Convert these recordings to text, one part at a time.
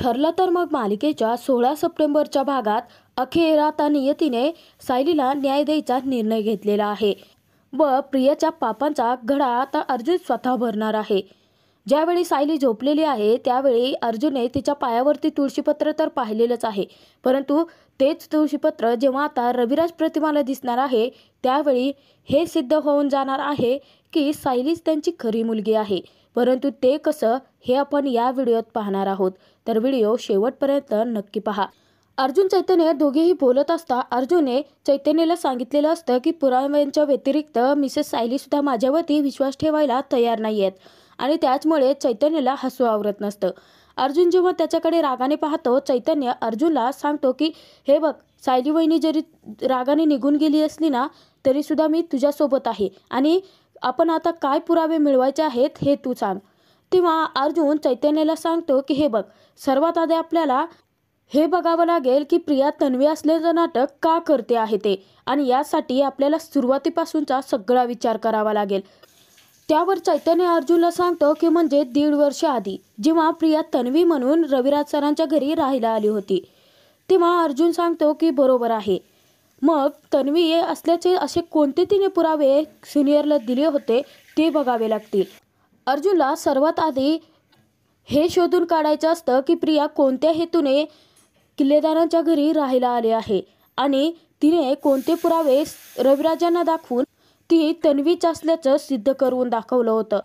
ठरलं तर मग मालिकेच्या 16 सप्टेंबरच्या भागात अखेर आता नियतीने सायलीला न्याय द्यायचा निर्णय घेतलेला आहे व प्रियाच्या पापांचा घडा आता अर्जुन स्वतः भरणार आहे। ज्यावेळी सायली झोपलेली आहे त्यावेळी अर्जुनने तिच्या पायावरती तुळशीपत्र तर पाहिलेलंच आहे, परंतु तेच तुळशीपत्र जेव्हा आता रविराज प्रतिमाला दिसणार आहे त्यावेळी हे सिद्ध होऊन जाणार आहे की सायलीच त्यांची खरी मुलगी आहे। परंतु ते कसं हे आपण या व्हिडिओत पाहणार आहोत, तर व्हिडिओ शेवटपर्यंत नक्की पहा। अर्जुन चैतन्य दोघेही बोलत असता अर्जुनने चैतन्यला सांगितलेलं असतं की पुराव्यांच्या व्यतिरिक्त मिसेस सायली सुद्धा माझ्यावरती विश्वास ठेवायला तयार नाही आहेत आणि त्याचमुळे चैतन्यला हसू आवरत नसतं। अर्जुन जेव्हा त्याच्याकडे रागाने पाहतो चैतन्य अर्जुनला सांगतो की हे बघ, सायली वहिनी जरी रागाने निघून गेली असली ना तरी सुद्धा मी तुझ्यासोबत आहे आणि आपण आता काय पुरावे मिळवायचे आहेत हे तू सांग। तेव्हा अर्जुन चैतन्याला सांगतो की हे बघ, सर्वात आधी आपल्याला हे बघावं लागेल की प्रिया तन्वी असल्याचं नाटक का करते आहे ते, आणि यासाठी आपल्याला सुरुवातीपासूनचा सगळा विचार करावा लागेल। त्यावर चैतन्य अर्जुनला सांगतो की म्हणजे 1.5 वर्ष आधी जेव्हा प्रिया तन्वी म्हणून रविराज सरांच्या घरी राहायला आली होती तेव्हा अर्जुन सांगतो की बरोबर आहे। मग तन्वी असल्याचे असे कोणते तिने पुरावे सिनियरला दिले होते ते बघावे लागतील। अर्जुनला सर्वात आधी हे शोधून काढायचं असतं की प्रिया कोणत्या हेतूने किल्लेदारांच्या घरी राहायला आले आहे आणि तिने कोणते पुरावे रविराजांना दाखवून ती तन्वीच असल्याचं सिद्ध करून दाखवलं होतं।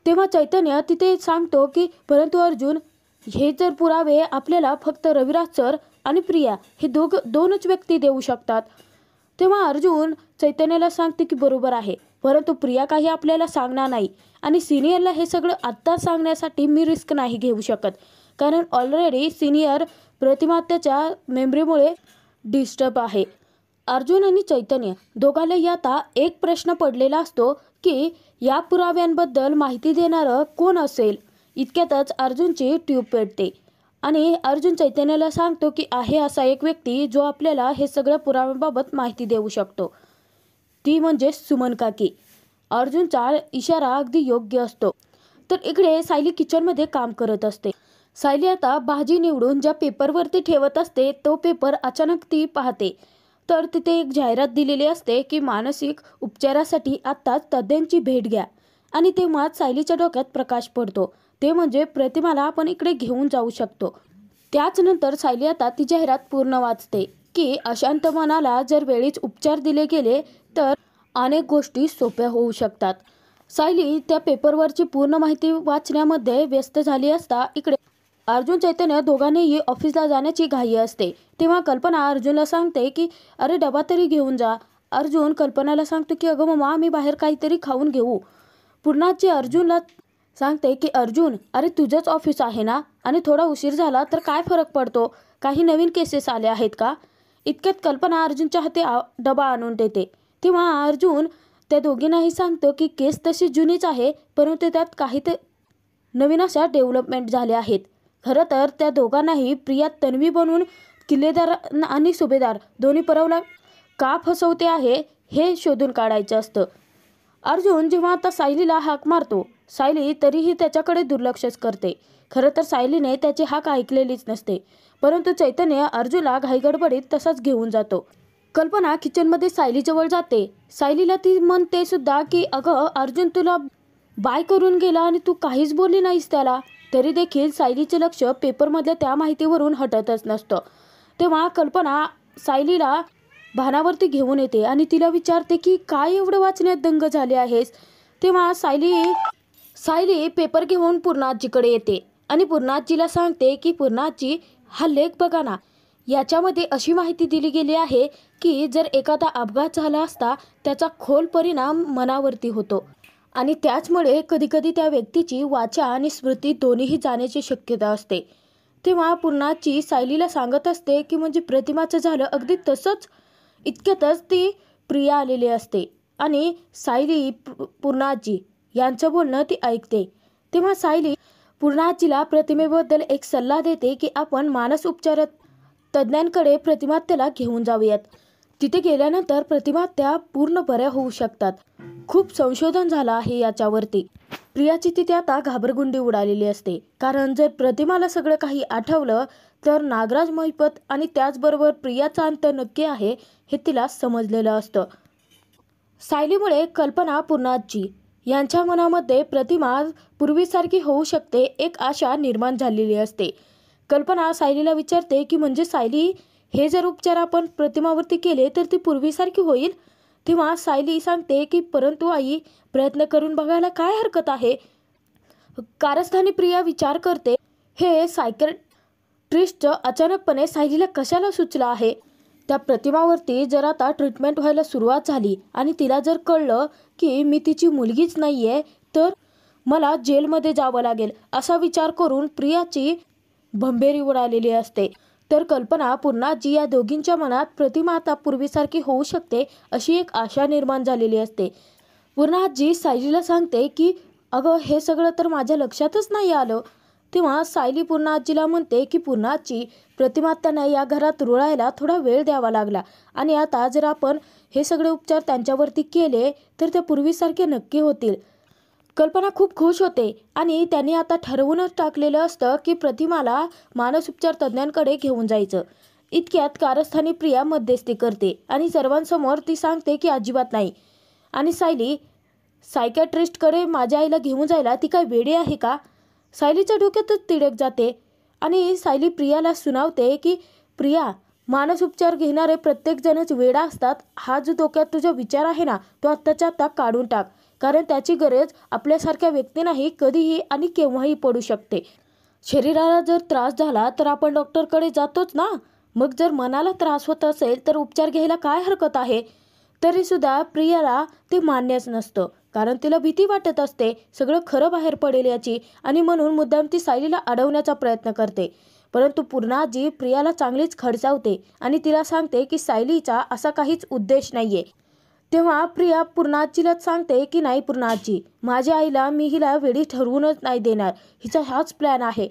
तेव्हा चैतन्य तिथे सांगतो की परंतु अर्जुन, हे जर पुरावे आपल्याला फक्त रविराज सर आणि प्रिया हे दोनच व्यक्ती देऊ शकतात। तेव्हा अर्जुन चैतन्याला सांगते की बरोबर आहे, परंतु प्रिया काही आपल्याला सांगणार नाही आणि सिनियरला हे सगळं आत्ता सांगण्यासाठी मी रिस्क नाही घेऊ शकत, कारण ऑलरेडी सिनियर प्रतिमात्याच्या मेमरीमुळे डिस्टर्ब आहे। अर्जुन आणि चैतन्य दोघांनाही आता एक प्रश्न पडलेला असतो की या पुराव्यांबद्दल माहिती देणारं कोण असेल। इतक्यातच अर्जुनची ट्यूब पेटते आणि अर्जुन चैतन्याला सांगतो की आहे असा एक व्यक्ती जो आपल्याला हे सगळ्या पुराव्यांबाबत माहिती देऊ शकतो, ती म्हणजे सुमन काकी। अर्जुनचा इशारा अगदी योग्य असतो। तर इकडे सायली किचनमध्ये काम करत असते। सायली आता भाजी निवडून ज्या पेपरवरती ठेवत असते तो पेपर अचानक ती पाहते, तर तिथे एक जाहिरात दिलेली असते की मानसिक उपचारासाठी आत्ताच तज्ज्ञांची भेट घ्या। आणि तेव्हाच सायलीच्या डोक्यात प्रकाश पडतो, ते म्हणजे प्रतिमाला आपण इकडे घेऊन जाऊ शकतो। त्याच नंतर सायली आता ती जाहिरात पूर्ण वाचते की अशांत मनाला जर वेळीच उपचार दिले गेले तर अनेक गोष्टी सोप्या होऊ शकतात। सायली त्या पेपरवरची पूर्ण माहिती वाचण्यामध्ये व्यस्त झाली असता इकडे अर्जुन चैतन्य दोघांनीही ऑफिसला जाण्याची घाई असते। तेव्हा कल्पना अर्जुनला सांगते की अरे डबा तरी घेऊन जा। अर्जुन कल्पनाला सांगतो की अगं मम्मा, मी बाहेर काहीतरी खाऊन घेऊ। पुन्हाची अर्जुनला सांगते की अर्जुन, अरे तुझंच ऑफिस आहे ना आणि थोडा उशीर झाला तर काय फरक पडतो, काही नवीन केसेस आले आहेत का। इतक्यात कल्पना अर्जुनच्या हाती डबा आणून देते। तेव्हा अर्जुन त्या दोघींनाही सांगतो की केस तशी जुनीच आहे, परंतु त्यात काही ते नवीन अशा डेव्हलपमेंट झाल्या आहेत। खरं तर त्या दोघांनाही प्रिया तन्वी बनून किल्लेदार आणि सुभेदार दोन्ही परवला का फसवते आहे हे शोधून काढायचं असतं। अर्जुन जेव्हा आता सायलीला हाक मारतो, सायली तरीही त्याच्याकडे दुर्लक्षच करते। खरं तर सायलीने त्याची हाक ऐकलेलीच नसते, परंतु चैतन्य अर्जुनला घाईगडबडीत तसाच घेऊन जातो। कल्पना किचनमध्ये सायलीजवळ जाते। सायलीला ती म्हणते सुद्धा की अगं अर्जुन तुला बाय करून गेला आणि तू काहीच बोलली नाहीस त्याला, तरी देखील सायलीचे लक्ष पेपरमधल्या त्या माहितीवरून हटतच नसतं। तेव्हा कल्पना सायलीला भानावरती घेऊन येते आणि तिला विचारते की काय एवढं वाचण्यात दंग झाले आहेस। तेव्हा सायली पेपर घेऊन पूर्णाजीकडे येते आणि पूर्णाजीला सांगते की पूर्णाजी, हा लेख बघा ना, याच्यामध्ये अशी माहिती दिली गेली आहे की जर एखादा अपघात झाला असता त्याचा खोल परिणाम मनावरती होतो आणि त्याचमुळे कधीकधी त्या व्यक्तीची वाचा आणि स्मृती दोन्हीही जाण्याची शक्यता असते। तेव्हा पूर्णाजी सायलीला सांगत असते की म्हणजे प्रतिमाचं झालं अगदी तसंच। इतक्यातच ती प्रिया आलेली असते आणि सायली पूर्णाजी यांचं बोलणं ती ऐकते। तेव्हा सायली पूर्णाजीला प्रतिमेबद्दल एक सल्ला देते की आपण मानस उपचार तज्ज्ञांकडे प्रतिमात्याला घेऊन जाऊयात, तिथे गेल्यानंतर प्रतिमात्या पूर्ण बऱ्या होऊ शकतात। खूप संशोधन झालं आहे याच्यावरती। प्रियाची तिथे आता घाबरगुंडी उडालेली असते, कारण जर प्रतिमाला सगळं काही आठवलं तर नागराज महिपत आणि त्याचबरोबर प्रियाचा अंत नक्की आहे हे तिला समजलेलं असतं. सायलीमुळे कल्पना पूर्णाजी यांच्या मनामध्ये प्रतिमा पूर्वीसारखी होऊ शकते एक आशा निर्माण झालेली असते. कल्पना सायलीला विचारते की म्हणजे सायली, हे जर उपचार आपण प्रतिमावरती केले तर ती पूर्वीसारखी होईल? तेव्हा सायली सांगते की परंतु आई, प्रयत्न करून बघायला काय हरकत आहे. कारस्थानी प्रिया विचार करते, हे सायकियाट्रिस्टचं अचानकपणे सायलीला कशाला सुचलं आहे. त्या प्रतिमावरती जर आता ट्रीटमेंट व्हायला सुरुवात झाली आणि तिला जर कळलं की मी तिची मुलगीच नाही आहे तर मला जेलमध्ये जावं लागेल, असा विचार करून प्रियाची भंबेरी उडालेली असते. तर कल्पना पूर्णाजी या दोघींच्या मनात प्रतिमा आता पूर्वीसारखी होऊ शकते अशी एक आशा निर्माण झालेली असते. पूर्णाजी सायलीला सांगते की अगं, हे सगळं तर माझ्या लक्षातच नाही आलं. तेव्हा सायली पूर्णाजीला म्हणते की पूर्णाजी, प्रतिमा त्यांना या घरात रुळायला थोडा वेळ द्यावा लागला आणि आता जर आपण हे सगळे उपचार त्यांच्यावरती केले तर ते पूर्वीसारखे नक्की होतील. कल्पना खूप खुश होते आणि त्यांनी आता ठरवूनच टाकलेलं असतं की प्रतिमाला मानसोपचार तज्ज्ञांकडे घेऊन जायचं. इतक्यात कारस्थानी प्रिया मध्यस्थी करते आणि सर्वांसमोर ती सांगते की अजिबात नाही. आणि सायली, सायकियाट्रिस्टकडे माझ्या आईला घेऊन जायला ती काय वेडी आहे का? सायलीच्या डोक्यातच तिडक जाते आणि सायली प्रियाला सुनावते की प्रिया, मानसोपचार घेणारे प्रत्येकजणच वेडा असतात. हा जो डोक्यात तुझा विचार आहे ना, तो आत्ताच्या आत्ता काढून टाक, कारण त्याची गरज आपल्यासारख्या व्यक्तींनाही कधीही आणि केव्हाही पडू शकते. शरीराला जर त्रास झाला तर आपण डॉक्टरकडे जातोच ना, मग जर मनाला त्रास होत असेल तर उपचार घ्यायला काय हरकत आहे. तरीसुद्धा प्रियाला ते मान्यच नसतं, कारण तिला भीती वाटत असते सगळं खरं बाहेर पडेल याची, आणि म्हणून मुद्दाम ती सायलीला अडवण्याचा प्रयत्न करते. परंतु पूर्णाजी प्रियाला चांगलीच खडसावते आणि तिला सांगते की सायलीचा असा काहीच उद्देश नाहीये. तेव्हा प्रिया पूर्णाजीलाच सांगते की नाही पूर्णाजी, माझ्या आईला मी हिला वेडी ठरवूनच नाही देणार, हिचा हाच प्लॅन आहे.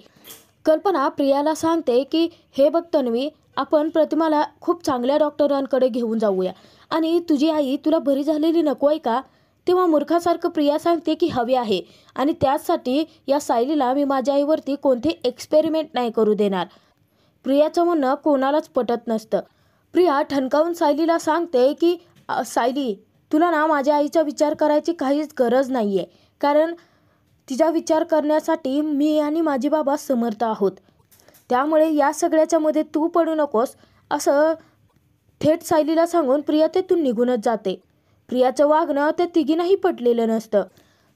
कल्पना प्रियाला सांगते की हे बघ तन्वी, आपण प्रतिमाला खूप चांगल्या डॉक्टरांकडे घेऊन जाऊया आणि तुझी आई तुला बरी झालेली नको आहे का? तेव्हा मूर्खासारखं प्रिया सांगते की हवी आहे आणि त्याचसाठी या सायलीला मी माझ्या आईवरती कोणते एक्सपेरिमेंट नाही करू देणार. प्रियाचं म्हणणं कोणालाच पटत नसतं. प्रिया ठणकावून सायलीला सांगते की सायली, तुला ना माझ्या आईचा विचार करायची काहीच गरज नाही आहे, कारण तिचा विचार करण्यासाठी मी आणि माझे बाबा समर्थ आहोत. त्यामुळे या सगळ्याच्या मध्ये तू पडू नकोस, असं थेट सायलीला सांगून प्रिया तेथून निघूनच जाते. प्रियाचं वागणं त्या तिघींनाही पटलेलं नसतं.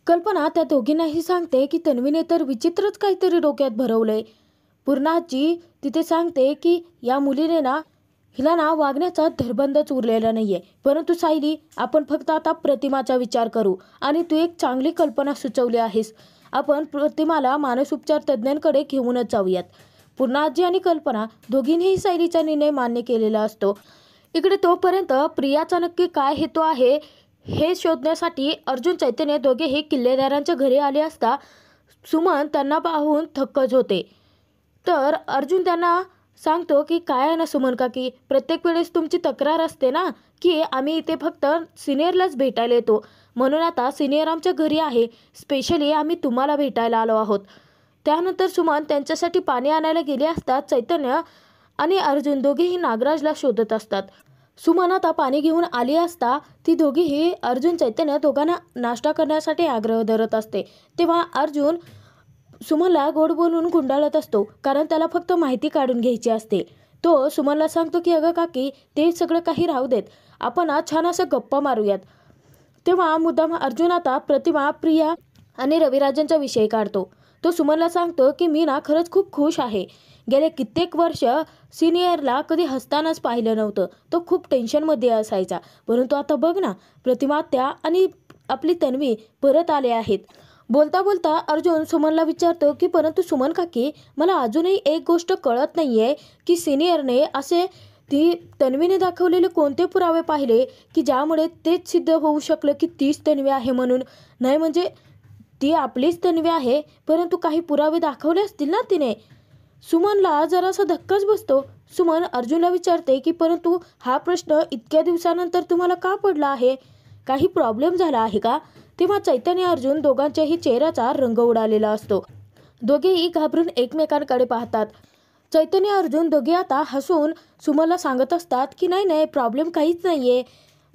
कल्पना त्या दोघींनाही सांगते की तन्वीने तर विचित्रच काहीतरी डोक्यात भरवलंय. पूर्णाजी तिथे सांगते की या मुलीने ना, हिला ना वागण्याचा धरबंधच उरलेला नाहीये. परंतु सायली, आपण फक्त आता प्रतिमाचा विचार करू आणि तू एक चांगली कल्पना सुचवली आहेस. आपण प्रतिमाला मानसोपचार तज्ज्ञांकडे घेऊनच जाऊयात. पूर्णाजी आणि कल्पना दोघींनीही सायलीचा निर्णय मान्य केलेला असतो. इकडे तोपर्यंत प्रियाचा नक्की काय हेतू आहे हे शोधण्यासाठी अर्जुन चैतन्य दोघेही किल्लेदारांच्या घरी आले असता सुमन त्यांना पाहून थक्कच होते. तर अर्जुन त्यांना सांगतो की काय आहे ना सुमन काकी, प्रत्येक वेळेस तुमची तक्रार असते ना की आम्ही इथे फक्त सिनियरलाच भेटायला येतो, म्हणून आता सिनियर आमच्या घरी आहे, स्पेशली आम्ही तुम्हाला भेटायला आलो आहोत. त्यानंतर सुमन त्यांच्यासाठी पाणी आणायला गेले असतात. चैतन्य आणि अर्जुन दोघेही नागराजला शोधत असतात. सुमन आता पाणी घेऊन आली असता ती दोघीही अर्जुन चैतन्य दोघांना नाश्ता करण्यासाठी आग्रह धरत असते. तेव्हा अर्जुन सुमनला गोड बोलून गुंडाळत असतो, कारण त्याला फक्त माहिती काढून घ्यायची असते. तो सुमनला सांगतो की अगं काकी, ते सगळं काही राहू देत, आपण आज छान असं गप्पा मारूयात. तेव्हा मुद्दाम अर्जुन आता प्रतिमा, प्रिया आणि रविराजांचा विषय काढतो. तो सुमनला सांगतो की मी ना खरंच खूप खुश आहे. गेले कित्येक वर्ष सिनियरला कधी हसतानाच पाहिलं नव्हतं. तो खूप टेन्शनमध्ये असायचा, परंतु आता बघ ना, प्रतिमा, त्या आणि आपली तन्वी परत आले आहेत. बोलता बोलता अर्जुन सुमनला विचारतो की परंतु सुमन काकी, मला अजूनही एक गोष्ट कळत नाहीये की सिनियरने असे ती तन्वीने दाखवलेले कोणते पुरावे पाहिले की ज्यामुळे तेच सिद्ध होऊ शकलं की तीच तन्वी आहे म्हणून. नाही म्हणजे ती आपलीच तन्वी आहे, परंतु काही पुरावे दाखवले असतील ना तिने. सुमनला जरासा धक्काच बसतो. सुमन अर्जुनला विचारते की परंतु हा प्रश्न इतक्या दिवसानंतर तुम्हाला का पडला आहे? काही प्रॉब्लेम झाला आहे का? तेव्हा चैतन्य अर्जुन दोघांच्याही चेहऱ्याचा रंग उडालेला असतो. दोघेही घाबरून एकमेकांकडे पाहतात. चैतन्य अर्जुन दोघे आता हसून सुमनला सांगत असतात की नाही नाही प्रॉब्लेम काहीच नाही आहे.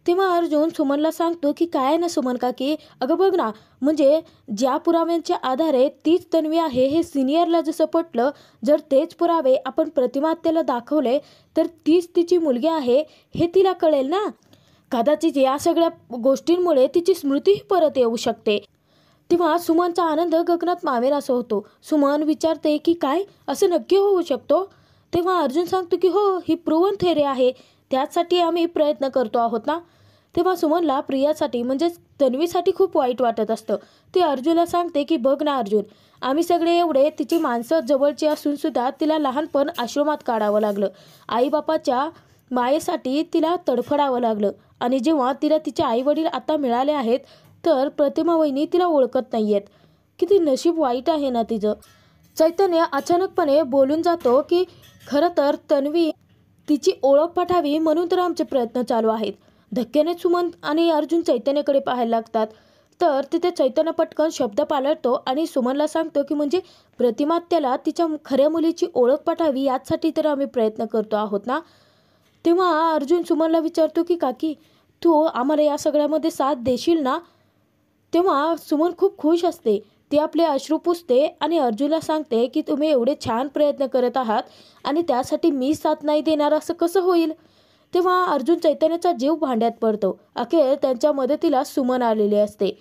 तेव्हा अर्जुन सुमनला सांगतो की काय ना सुमन काकी, अगं बघ ना, म्हणजे ज्या पुराव्यांच्या आधारे तीच तन्वी आहे हे सिनियरला जसं पटलं, जर तेच पुरावे आपण प्रतिमा आत्याला दाखवले तर तीच तिची मुलगी आहे हे तिला कळेल ना. कदाचित या सगळ्या गोष्टींमुळे तिची स्मृतीही परत येऊ शकते. तेव्हा सुमनचा आनंद गगनात मावेनासा होतो. सुमन विचारते की काय, असं नक्की होऊ शकतो? तेव्हा अर्जुन सांगतो की हो, ही प्रूव्हन थेअरी आहे, त्यासाठी आम्ही प्रयत्न करतो आहोत ना. तेव्हा सुमनला प्रियासाठी म्हणजेच तन्वीसाठी खूप वाईट वाटत असतं. ती अर्जुनला सांगते की बघ ना अर्जुन, आम्ही सगळे एवढे तिची माणसं जवळची असूनसुद्धा तिला लहानपण आश्रमात काढावं लागलं. आईबापाच्या मायेसाठी तिला तडफडावं लागलं आणि जेव्हा तिला तिचे आईवडील आता मिळाले आहेत तर प्रतिमा वहिनी तिला ओळखत नाही आहेत. किती नशीब वाईट आहे ना तिचं. चैतन्य अचानकपणे बोलून जातो की खरं तर तन्वी तिची ओळख पटावी म्हणून तर आमचे प्रयत्न चालू आहेत. धक्क्याने सुमन आणि अर्जुन चैतन्यकडे पाहायला लागतात. तर तिथे चैतन्य पटकन शब्द पालटतो आणि सुमनला सांगतो की म्हणजे प्रतिमा आत्याला तिच्या खऱ्या मुलीची ओळख पटावी यासाठी तर आम्ही प्रयत्न करतो आहोत ना. तेव्हा अर्जुन सुमनला विचारतो की काकी, तू आम्हाला या सगळ्यामध्ये साथ देशील ना. तेव्हा सुमन खूप खुश असते. ती आपले अश्रू पुसते आणि अर्जुनला सांगते की तुम्ही एवढे छान प्रयत्न करत आहात आणि त्यासाठी मी साथ नाही देणार असं कसं होईल. तेव्हा अर्जुन चैतन्याचा जीव भांड्यात पडतो. अखेर त्यांच्या मदतीला सुमन आलेली असते.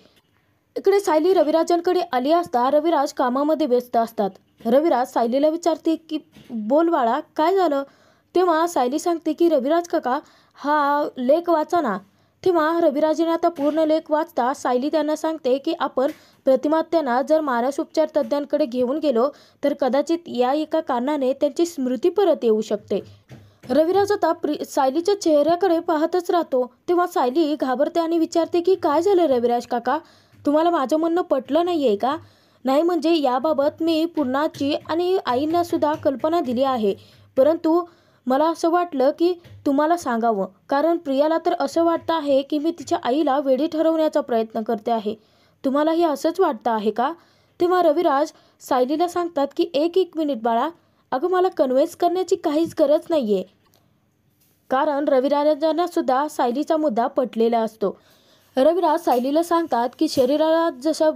इकडे सायली रविराजांकडे आली असता रविराज कामामध्ये व्यस्त असतात. रविराज सायलीला विचारते की बोल बाळा, काय झालं. तेव्हा सायली सांगते की रविराज काका, हा लेख वाचा ना. तेव्हा रविराजाने आता पूर्ण लेख वाचता सायली त्यांना सांगते की आपण प्रतिमा त्यांना जर मानसोपचार तज्ज्ञांकडे घेऊन गेलो तर कदाचित या एका कारणाने त्यांची स्मृती परत येऊ शकते. रविराज आता सायलीच्या चेहऱ्याकडे पाहतच राहतो. तेव्हा सायली घाबरते आणि विचारते की काय झालं रविराज काका, तुम्हाला माझं म्हणणं पटलं नाही आहे का. नाही म्हणजे याबाबत मी पूर्णाची आणि आईंना सुद्धा कल्पना दिली आहे, परंतु मला असं वाटलं की तुम्हाला सांगावं, कारण प्रियाला तर असं वाटतं आहे की मी तिच्या आईला वेडी ठरवण्याचा प्रयत्न करते आहे. तुम्हालाही असंच वाटतं आहे का. तेव्हा रविराज सायलीला सांगतात की एक मिनिट बाळा, अगं मला कन्व्हिन्स करण्याची काहीच गरज नाही आहे, कारण रविराजांना सुद्धा सायलीचा मुद्दा पटलेला असतो. रविराज सायलीला सांगतात की शरीराला जसं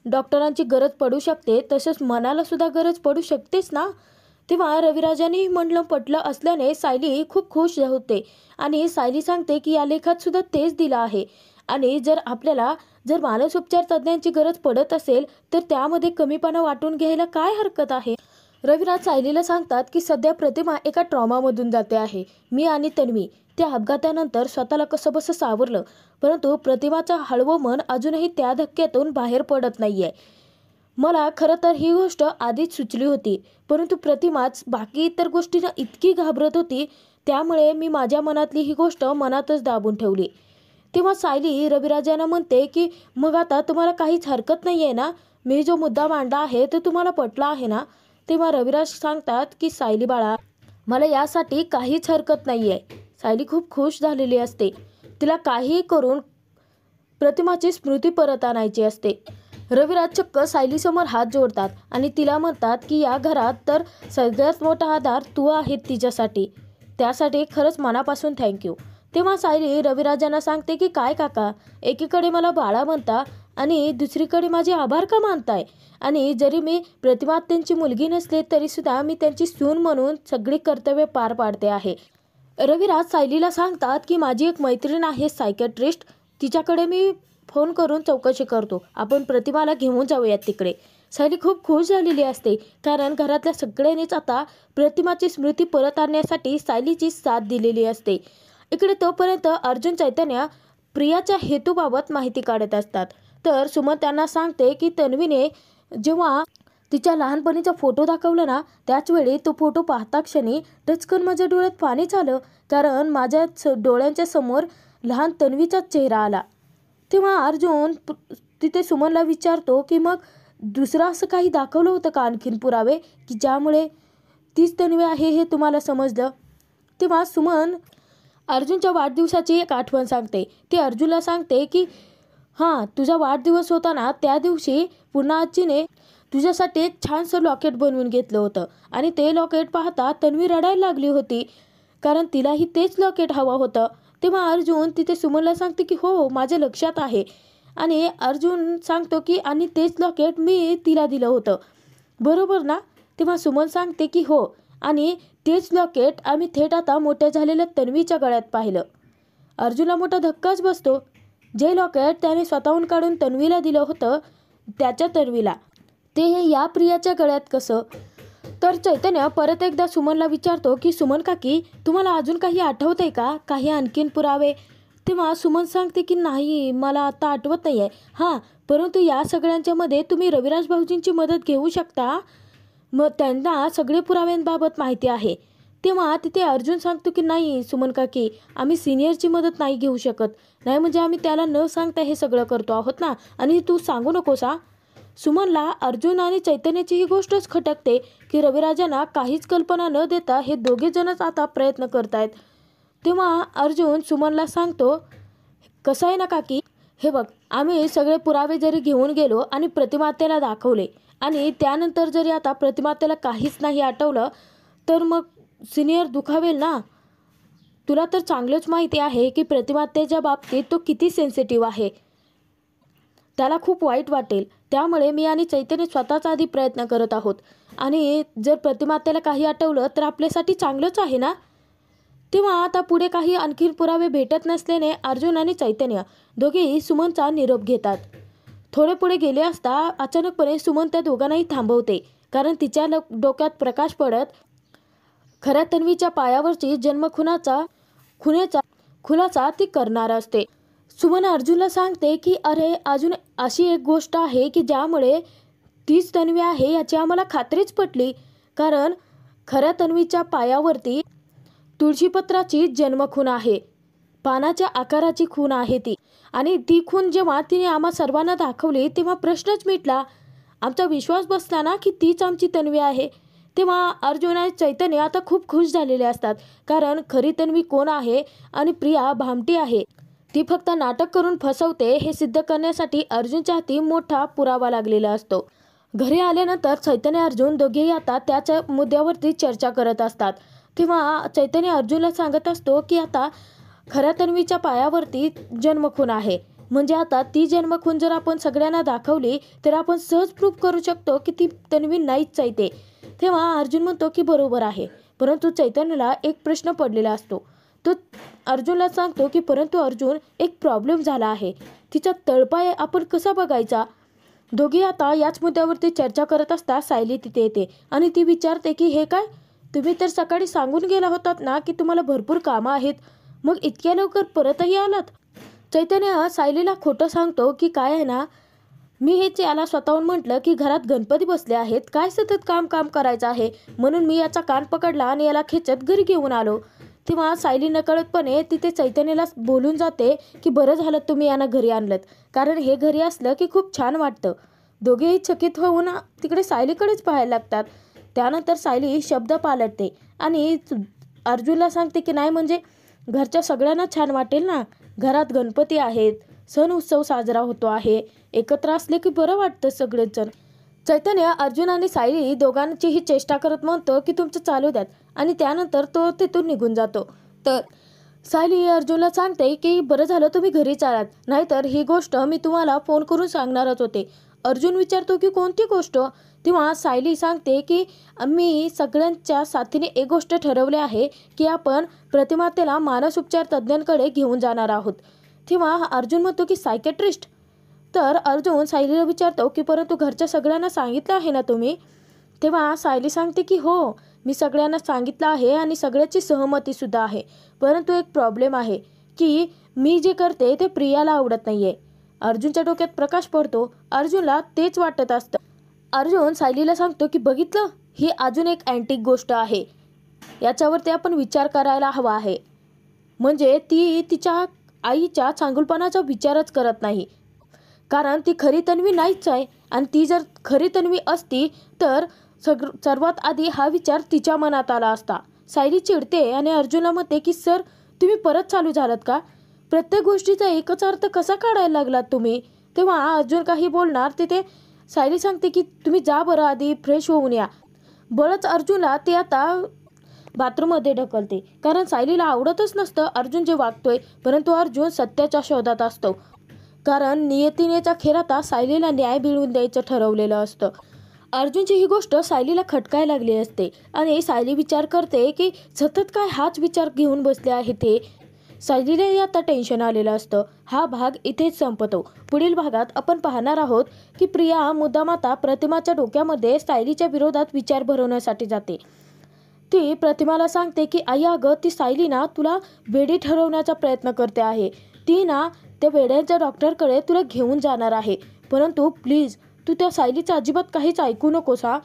डॉक्टरांची गरज पडू शकते तसंच मनाला सुद्धा गरज पडू शकतेच ना. तेव्हा रविराजांनी म्हणलं पटलं असल्याने सायली खूप खुश होते आणि सायली सांगते की या लेखात सुद्धा तेच दिलं आहे आणि जर मानसोपचार तज्ज्ञांची गरज पडत असेल तर त्यामध्ये कमीपणा वाटून घ्यायला काय हरकत आहे. रविराज सायलीला सांगतात की सध्या प्रतिमा एका ट्रॉमामधून जाते आहे. मी आणि तन्वी त्या अपघातानंतर स्वतःला कसंबसं सावरलं, परंतु प्रतिमाचं हळवं मन अजूनही त्या धक्क्यातून बाहेर पडत नाही आहे. मला खरं तर ही गोष्ट आधीच सुचली होती, परंतु प्रतिमाच बाकी इतर गोष्टींना इतकी घाबरत होती, त्यामुळे मी माझ्या मनातली ही गोष्ट मनातच दाबून ठेवली. तेव्हा सायली रविराजांना म्हणते की मग आता तुम्हाला काहीच हरकत नाही आहे ना, मी जो मुद्दा मांडला आहे तो तुम्हाला पटला आहे ना. तेव्हा रविराज सांगतात की सायली बाळा, मला यासाठी काहीच हरकत नाही आहे. सायली खूप खुश झालेली असते. तिला काहीही करून प्रतिमाची स्मृती परत आणायची असते. रविराज चक्क सायलीसमोर हात जोडतात आणि तिला म्हणतात की या घरात तर सगळ्यात मोठा आधार तू आहे तिच्यासाठी, त्यासाठी खरंच मनापासून थँक्यू. तेव्हा सायली रविराजांना सांगते की काय काका, एकीकडे मला बाळा म्हणता आणि दुसरीकडे माझे आभार का मानताय, आणि जरी मी प्रतिमा त्यांची मुलगी नसले तरीसुद्धा मी त्यांची सून म्हणून सगळी कर्तव्य पार पाडते आहे. रविराज सायलीला सांगतात की माझी एक मैत्रीण आहे सायकॅट्रिस्ट, तिच्याकडे मी फोन करून चौकशी करतो, आपण प्रतिमाला घेऊन जाऊयात तिकडे. सायली खूप खुश झालेली असते, कारण घरातल्या सगळ्यांनीच आता प्रतिमाची स्मृती परत आणण्यासाठी सायलीची साथ दिलेली असते. इकडे तोपर्यंत अर्जुन चैतन्य प्रियाच्या हेतूबाबत माहिती काढत असतात. तर सुमन त्यांना सांगते की तन्वीने जेव्हा तिच्या लहानपणीचा फोटो दाखवला ना, त्याचवेळी तो फोटो पाहता क्षणी टचकन माझ्या डोळ्यात पाणीच आलं, कारण माझ्या डोळ्यांच्या समोर लहान तन्वीचाच चेहरा आला. तेव्हा अर्जुन तिथे सुमनला विचारतो की मग दुसरं असं काही दाखवलं होतं का आणखीन पुरावे की ज्यामुळे तीच तन्वी आहे हे तुम्हाला समजलं. तेव्हा सुमन अर्जुनच्या वाढदिवसाची एक आठवण सांगते. ती अर्जुनला सांगते की हां, तुझा वाढदिवस होता ना, त्या दिवशी पुन्हा आजीने तुझ्यासाठी एक छानसं लॉकेट बनवून घेतलं होतं आणि ते लॉकेट पाहता तन्वी रडायला लागली होती. कारण तिलाही तेच लॉकेट हवं होतं. तेव्हा अर्जुन तिथे सुमनला सांगते की हो, माझ्या लक्षात आहे. आणि अर्जुन सांगतो की आणि तेच लॉकेट मी तिला दिलं होतं. बरोबर ना? तेव्हा सुमन सांगते की हो आणि तेच लॉकेट आम्ही थेट आता मोठ्या झालेल्या तन्वीच्या गळ्यात पाहिलं. अर्जुनला मोठा धक्काच बसतो. जे लॉकेट त्याने स्वतःहून काढून तन्वीला दिलं होतं, त्याच्या तन्वीला, ते हे या प्रियाच्या गळ्यात कसं? तर चैतन्य परत एकदा सुमनला विचारतो की सुमन काकी, तुम्हाला अजून काही आठवतंय का? काही आणखीन पुरावे? तेव्हा सुमन सांगते की नाही, मला आता आठवत नाही आहे. हां, परंतु या सगळ्यांच्यामध्ये तुम्ही रविराज भाऊजींची मदत घेऊ शकता. मग त्यांना सगळे पुराव्यांबाबत माहिती आहे. तेव्हा तिथे अर्जुन सांगतो की नाही सुमन काकी, आम्ही सिनियरची मदत नाही घेऊ शकत. नाही म्हणजे आम्ही त्याला न सांगता हे सगळं करतो आहोत ना, आणि तू सांगू नकोस हा. सुमनला अर्जुन आणि चैतन्याची ही गोष्टच खटकते की रविराजांना काहीच कल्पना न देता हे दोघे जणच आता प्रयत्न करतायत. तेव्हा अर्जुन सुमनला सांगतो, कसं आहे ना काकी, हे बघ, आम्ही सगळे पुरावे जरी घेऊन गेलो आणि प्रतिमातेला दाखवले आणि त्यानंतर जरी आता प्रतिमातेला काहीच नाही आठवलं तर मग सिनियर दुखावेल ना. तुला तर चांगलंच माहिती आहे की प्रतिमातेच्या बाबतीत तो किती सेन्सिटिव्ह आहे. त्याला खूप वाईट वाटेल. त्यामुळे मी आणि चैतन्य स्वतःच आधी प्रयत्न करत आहोत आणि जर प्रतिमातेला काही आठवलं तर आपल्यासाठी चांगलंच आहे ना. तेव्हा आता पुढे काही आणखीन पुरावे भेटत नसल्याने अर्जुन आणि चैतन्य दोघेही सुमनचा निरोप घेतात. थोडे पुढे गेले असता अचानकपणे सुमन त्या दोघांनाही थांबवते. कारण तिच्या डोक्यात प्रकाश पडत खऱ्या तन्वीच्या पायावरची खुनाचा ती करणार असते. सुमन अर्जुनला सांगते की अरे, अजून अशी एक गोष्ट आहे की ज्यामुळे तीच तन्वी आहे याची आम्हाला खात्रीच पटली. कारण खऱ्या तन्वीच्या पायावरती तुळशीपत्राची जन्मखून आहे. पानाच्या आकाराची खून आहे ती. आणि ती खून जेव्हा तिने आम्हा सर्वांना दाखवली तेव्हा प्रश्नच मिटला. आमचा विश्वास बसला ना की तीच आमची तन्वी आहे. तेव्हा अर्जुन आणि चैतन्य आता खूप खुश झालेले असतात. कारण खरी तन्वी कोण आहे आणि प्रिया भामटी आहे, ती फक्त नाटक करून फसवते हे सिद्ध करण्यासाठी अर्जुनच्या हाती मोठा पुरावा लागलेला असतो. घरी आल्यानंतर चैतन्य अर्जुन दोघेही आता त्याच मुद्द्यावरती चर्चा करत असतात. तेव्हा चैतन्य अर्जुनला सांगत असतो की आता खऱ्या तन्वीच्या पायावरती जन्मखून आहे. म्हणजे आता ती जन्मखून जर आपण सगळ्यांना दाखवली तर आपण सहज प्रूफ करू शकतो की ती तन्वी नाहीच आहे ते. तेव्हा अर्जुन म्हणतो की बरोबर आहे. परंतु चैतन्यला एक प्रश्न पडलेला असतो. तो अर्जुनला सांगतो की परंतु अर्जुन, एक प्रॉब्लेम झाला आहे. तिचा तळपाय आपण कसा बघायचा? दोघे आता याच मुद्द्यावरती चर्चा करत असता सायली तिथे येते आणि ती विचारते की हे काय, तुम्ही तर सकाळी सांगून गेला होतात ना की तुम्हाला भरपूर कामं आहेत, मग इतक्या लवकर परतही आलात? चैतन्य सायलीला खोटं सांगतो की काय आहे ना, मी हेच याला स्वतःहून म्हटलं की घरात गणपती बसले आहेत, काय सतत काम करायचं आहे, म्हणून मी याचा कान पकडला आणि याला खेचत घरी घेऊन आलो. तेव्हा सायली नकळतपणे तिथे चैतन्याला बोलून जाते की बरं झालं तुम्ही यांना घरी आणलं, कारण हे घरी असलं की खूप छान वाटतं. दोघेही चकित होऊन तिकडे सायलीकडेच पाहायला लागतात. त्यानंतर सायली शब्द पालटते आणि अर्जुनला सांगते की नाही म्हणजे घरच्या सगळ्यांना छान वाटेल ना, घरात गणपती आहेत, सण उत्सव साजरा होतो आहे, एकत्र असले की बरं वाटतं सगळेच जण. चैतन्य अर्जुन आणि सायली दोघांचीही चेष्टा करत म्हणतो की तुमचं चालू द्यात आणि त्यानंतर तो तिथून निघून जातो. तर सायली अर्जुनला सांगते की बरं झालं तुम्ही घरीच आलात, नाहीतर ही गोष्ट मी तुम्हाला फोन करून सांगणारच होते. अर्जुन विचारतो की कोणती गोष्ट? तेव्हा सायली सांगते की मी सगळ्यांच्या साथीने एक गोष्ट ठरवली आहे की आपण प्रतिमातेला मानसोपचार तज्ज्ञांकडे घेऊन जाणार आहोत. तेव्हा अर्जुन म्हणतो की सायकेट्रिस्ट? तर अर्जुन सायलीला विचारतो की परंतु घरच्या सगळ्यांना सांगितलं आहे ना तुम्ही? तेव्हा सायली सांगते की हो, मी सगळ्यांना सांगितलं आहे आणि सगळ्याची सहमतीसुद्धा आहे. परंतु एक प्रॉब्लेम आहे की मी जे करते ते प्रियाला आवडत नाही आहे. अर्जुनच्या डोक्यात प्रकाश पडतो. अर्जुनला तेच वाटत असतं. अर्जुन सायलीला सांगतो की बघितलं, ही अजून एक अँटिक गोष्ट आहे, याच्यावरती आपण विचार करायला हवा आहे. म्हणजे ती तिच्या आईच्या चांगुलपणाचा विचारच करत नाही. कारण ती खरी तन्वी नाहीच आहे आणि ती जर खरी तन्वी असती तर सर्वात आधी हा विचार तिच्या मनात आला असता. सायली चिडते आणि अर्जुनला म्हणते की सर, तुम्ही परत चालू झालात का? प्रत्येक गोष्टीचा एकच अर्थ कसा काढायला लागलात तुम्ही? तेव्हा अर्जुन काही बोलणार तिथे सायली सांगते की तुम्ही जा बरं आधी फ्रेश होऊन या. बरंच अर्जुनला ते आता बाथरूममध्ये ढकलते, कारण सायलीला आवडतच नसतं अर्जुन जे वागतोय. परंतु अर्जुन सत्याच्या शोधात असतो, कारण नियतीनेच्या खेळ आता सायलीला न्याय मिळवून द्यायचं ठरवलेलं असतं. अर्जुनची ही गोष्ट सायलीला खटकायला लागली असते आणि सायली विचार करते की सतत काय हाच विचार घेऊन बसले आहे ते. सायलीलाही आता टेन्शन आलेलं असतं. हा भाग इथेच संपतो. पुढील भागात आपण पाहणार आहोत की प्रिया मुद्दाम आता प्रतिमाच्या डोक्यामध्ये सायलीच्या विरोधात विचार भरवण्यासाठी जाते. ती प्रतिमाला सांगते की आई अगं, ती सायली ना तुला वेडी ठरवण्याचा प्रयत्न करते आहे. ती ना त्या वेड्यांच्या डॉक्टरकडे तुला घेऊन जाणार आहे. परंतु प्लीज तू त्या सायलीचं अजिबात काहीच ऐकू नकोस हा,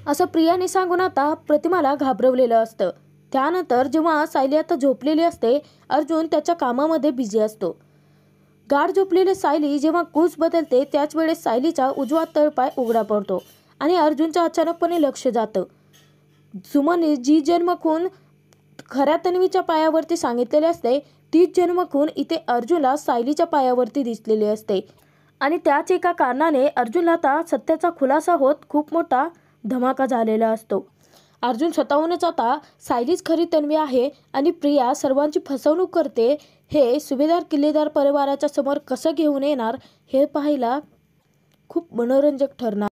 असं प्रियाने सांगून आता प्रतिमाला घाबरवलेलं असतं. त्यानंतर जेव्हा सायली आता झोपलेली असते, अर्जुन त्याच्या कामामध्ये बिझी असतो. गाढ झोपलेली सायली जेव्हा कूस बदलते त्याच वेळेस सायलीचा उजवा तळपाय उघडा पडतो आणि अर्जुनचं अचानकपणे लक्ष जातं. सुमनने जी जन्मखून खऱ्या तन्वीच्या पायावरती सांगितलेले असते, तीच जन्मखून इथे अर्जुनला सायलीच्या पायावरती दिसलेली असते. आणि त्याच एका कारणाने अर्जुनला आता सत्याचा खुलासा होत खूप मोठा धमाका झालेला असतो. अर्जुन स्वतःहूनच आता सायलीच खरी तन्वी आहे आणि प्रिया सर्वांची फसवणूक करते हे सुभेदार किल्लेदार परिवाराच्या समोर कसं घेऊन येणार हे पाहायला खूप मनोरंजक ठरणार.